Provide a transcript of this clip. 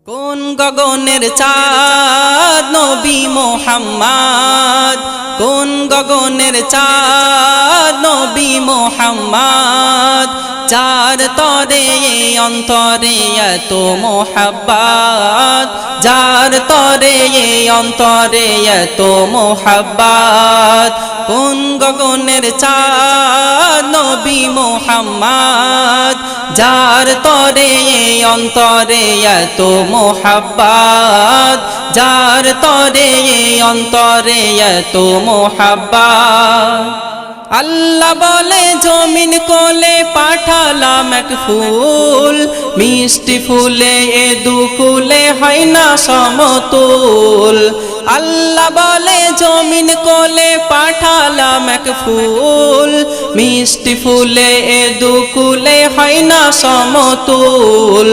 কোন গগনের চাঁদ নবী মুহাম্মদ, কোন গগনের চাঁদ নবী মুহাম্মদ, যার তরে অন্তরে এত মোহাব্বত, যার তরে অন্তরে এত মোহাব্বত। কোন গগনের চাঁদ নবী মুহাম্মদ, যার তরে অন্তরে এত মোহাব্বত, যার তরে অন্তরে এত মোহাব্বত। আল্লাহ বলে জমিন কোলে পাঠালাম এক ফুল, মিষ্টি ফুলে এ দুকুলে হয় না সমতুল। আল্লাহ বলে জমিন কোলে পাঠালাম এক ফুল, মিষ্টি ফুলে এ দুকুলে হয় না সমতুল।